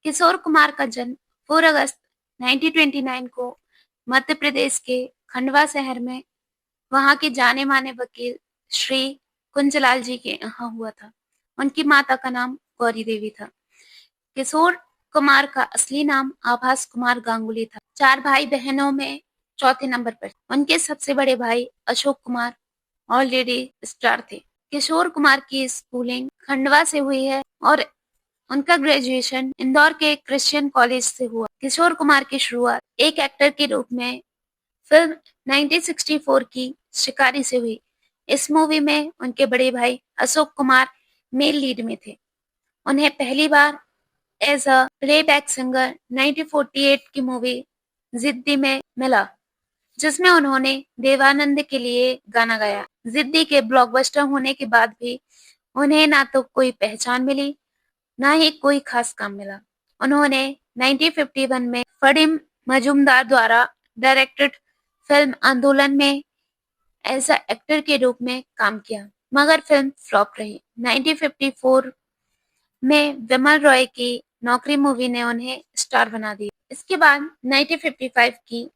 किशोर कुमार का जन्म 4 अगस्त 1929 को मध्य प्रदेश के खंडवा शहर में वहां के जाने माने वकील श्री कुंजलाल जी के यहाँ हुआ था। उनकी माता का नाम गौरी देवी था। किशोर कुमार का असली नाम आभास कुमार गांगुली था। 4 भाई बहनों में चौथे नंबर पर उनके सबसे बड़े भाई अशोक कुमार ऑलरेडी स्टार थे। किशोर कुमार की स्कूलिंग खंडवा से हुई है और उनका ग्रेजुएशन इंदौर के क्रिश्चियन कॉलेज से हुआ। किशोर कुमार की शुरुआत एक एक्टर के रूप में फिल्म 1964 की शिकारी से हुई। इस मूवी में उनके बड़े भाई अशोक कुमार मेल लीड में थे। उन्हें पहली बार एज अ प्लेबैक सिंगर 1948 की मूवी जिद्दी में मिला, जिसमें उन्होंने देवानंद के लिए गाना गाया। जिद्दी के ब्लॉकबस्टर होने के बाद भी उन्हें ना तो कोई पहचान मिली, ना ही कोई खास काम मिला। उन्होंने 1951 में फड़ीम मजूमदार द्वारा डायरेक्टेड फिल्म आंदोलन में एज अ एक्टर के रूप में काम किया, मगर फिल्म फ्लॉप रही। 1954 में विमल रॉय की नौकरी मूवी ने उन्हें स्टार बना दिया। इसके बाद 1955 की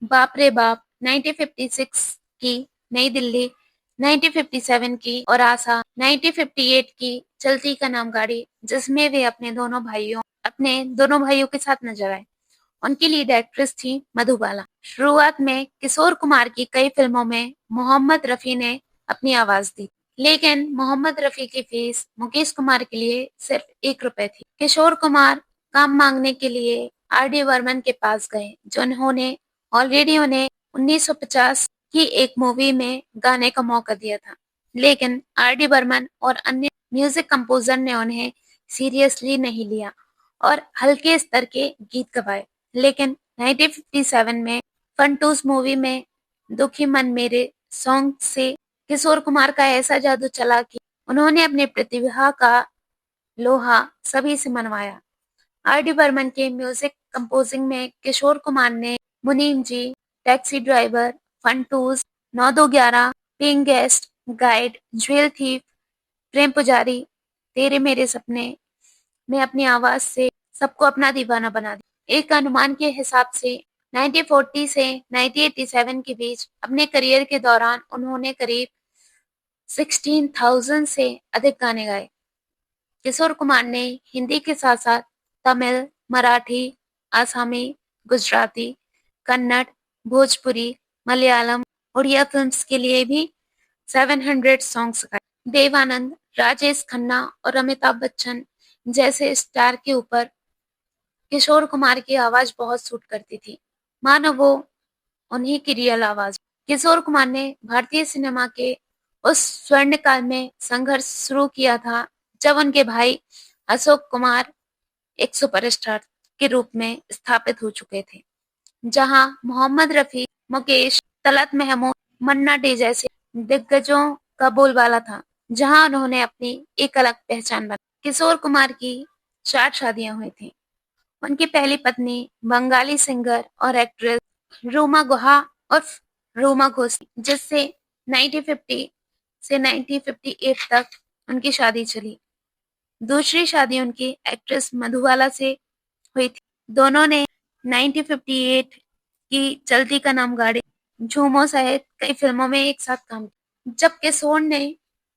बाप रे बाप, 1956 की नई दिल्ली, 1957 की और आशा, 1958 की चलती का नाम गाड़ी, जिसमें वे अपने दोनों भाइयों के साथ नजर आए। उनकी लीड एक्ट्रेस थी मधुबाला। शुरुआत में किशोर कुमार की कई फिल्मों में मोहम्मद रफी ने अपनी आवाज दी, लेकिन मोहम्मद रफी की फीस मुकेश कुमार के लिए सिर्फ ₹1 थी। किशोर कुमार काम मांगने के लिए आर.डी. बर्मन के पास गए, जिन्होंने ऑलरेडी उन्हें 1950 की एक मूवी में गाने का मौका दिया था, लेकिन आर.डी. बर्मन और अन्य म्यूजिक कंपोजर ने उन्हें सीरियसली नहीं लिया और हल्के स्तर के गीत गवाए। लेकिन 1957 में फंटूस मूवी में दुखी मन मेरे सॉन्ग से किशोर कुमार का ऐसा जादू चला कि उन्होंने अपनी प्रतिभा का लोहा सभी से मनवाया। आर.डी. बर्मन के म्यूजिक कंपोजिंग में किशोर कुमार ने Munim ji, taxi driver, Funtoosh, 9211, paying guest, guide, jewel thief, Prem Pujari, Tere मेरे सपने में अपनी आवाज से सबको अपना दीवाना बना दिया। एक अनुमान के हिसाब से 1940 से 1987 के बीच अपने करियर के दौरान उन्होंने करीब 16,000 से अधिक गाने गाए। किशोर कुमार ने हिंदी के साथ साथ तमिल, मराठी, आसामी, गुजराती, कन्नड़, भोजपुरी, मलयालम, उड़िया फिल्म्स के लिए भी 700 सॉन्ग्स गाए। देवानंद, राजेश खन्ना और अमिताभ बच्चन जैसे स्टार के ऊपर किशोर कुमार की आवाज बहुत सूट करती थी, मानो वो उन्हीं की रियल आवाज। किशोर कुमार ने भारतीय सिनेमा के उस स्वर्ण काल में संघर्ष शुरू किया था, जब उनके भाई अशोक कुमार एक सुपरस्टार के रूप में स्थापित हो चुके थे, जहां मोहम्मद रफी, मुकेश, तलत महमूद, मन्ना डे जैसे दिग्गजों का बोलबाला था, जहां उन्होंने अपनी एक अलग पहचान बनाई। किशोर कुमार की 4 शादियां हुई थी। उनकी पहली पत्नी बंगाली सिंगर और एक्ट्रेस रूमा गुहा उर्फ रूमा घोसी, जिससे 1950 से 1958 तक उनकी शादी चली। दूसरी शादी उनकी एक्ट्रेस मधुबाला से हुई थी। दोनों ने 1958 की चलती का नाम गाड़ी, झूमो सहित कई फिल्मों में एक साथ काम किया। जब किशोर ने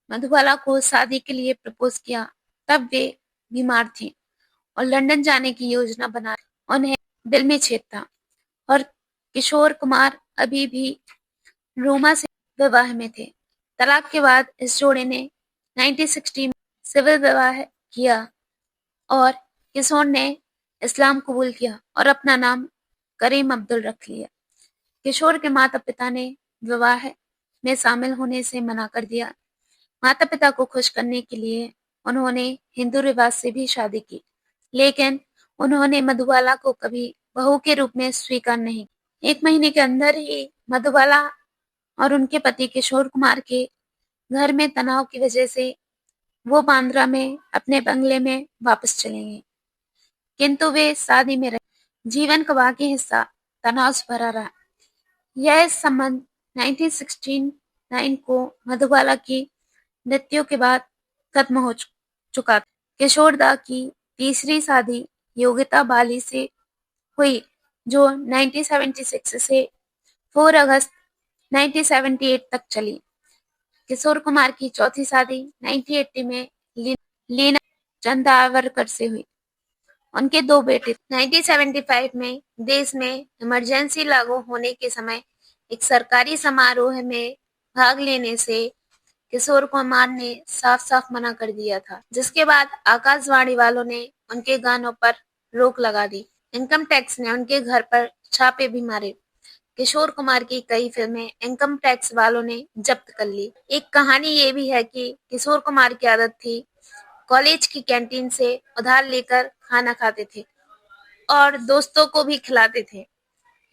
मधुबाला को शादी के लिए प्रपोज किया, तब वे बीमार थी और लंदन जाने की योजना बना रही। उन्हें दिल में छेद था और किशोर कुमार अभी भी रूमा से विवाह में थे। तलाक के बाद इस जोड़े ने 1960 में सिविल विवाह किया और किशोर ने इस्लाम कबूल किया और अपना नाम करीम अब्दुल रख लिया। किशोर के माता पिता ने विवाह में शामिल होने से मना कर दिया। माता पिता को खुश करने के लिए उन्होंने हिंदू रिवाज से भी शादी की, लेकिन उन्होंने मधुबाला को कभी बहू के रूप में स्वीकार नहीं। 1 महीने के अंदर ही मधुबाला और उनके पति किशोर कुमार के घर में तनाव की वजह से वो बांद्रा में अपने बंगले में वापस चले गए, किंतु वे शादी में रहे। जीवन का बाकी हिस्सा तनाव से भरा रहा। यह संबंध 1969 को मधुबाला की मृत्यु के बाद खत्म हो चुका था। किशोर दा की तीसरी शादी योगिता बाली से हुई, जो 1976 से 4 अगस्त 1978 तक चली। किशोर कुमार की चौथी शादी 1980 में लीना चंदावरकर से हुई। उनके 2 बेटे। 1975 में देश में इमरजेंसी लागू होने के समय एक सरकारी समारोह में भाग लेने से किशोर कुमार ने साफ-साफ मना कर दिया था, जिसके बाद आकाशवाणी वालों ने उनके गानों पर रोक लगा दी। इनकम टैक्स ने उनके घर पर छापे भी मारे। किशोर कुमार की कई फिल्में इनकम टैक्स वालों ने जब्त कर ली। एक कहानी ये भी है कि किशोर कुमार की आदत थी कॉलेज की कैंटीन से उधार लेकर खाना खाते थे और दोस्तों को भी खिलाते थे।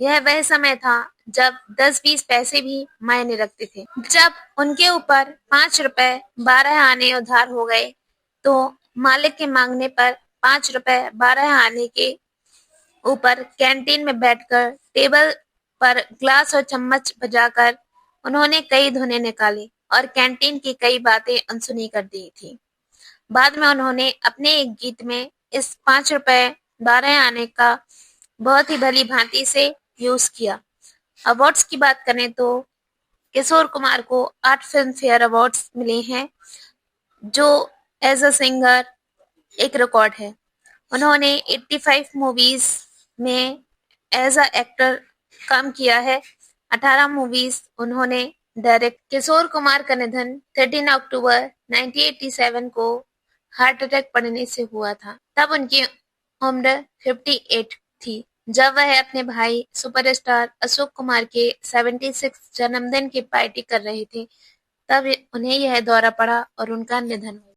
यह वह समय था जब 10-20 पैसे भी मायने रखते थे। जब उनके ऊपर 5 रुपए 12 आने उधार हो गए, तो मालिक के मांगने पर 5 रुपए 12 आने के ऊपर कैंटीन में बैठकर टेबल पर ग्लास और चम्मच बजाकर उन्होंने कई धुनें निकाली और कैंटीन की कई बातें अनसुनी कर दी थी। बाद में उन्होंने अपने एक गीत में इस 5 रुपए 12 आने का बहुत ही भली भांति से यूज किया। अवार्ड्स की बात करें तो किशोर कुमार को 8 फिल्म फेयर अवार्ड्स मिले हैं, जो एज अ सिंगर एक रिकॉर्ड है। उन्होंने 85 मूवीज में एज अ एक्टर काम किया है। 18 मूवीज उन्होंने डायरेक्ट। किशोर कुमार का निधन 13 अक्टूबर 1987 को हार्ट अटैक पड़ने से हुआ था। तब उनकी उम्र 58 थी। जब वह अपने भाई सुपरस्टार अशोक कुमार के 76 जन्मदिन की पार्टी कर रहे थे, तब उन्हें यह दौरा पड़ा और उनका निधन हुआ।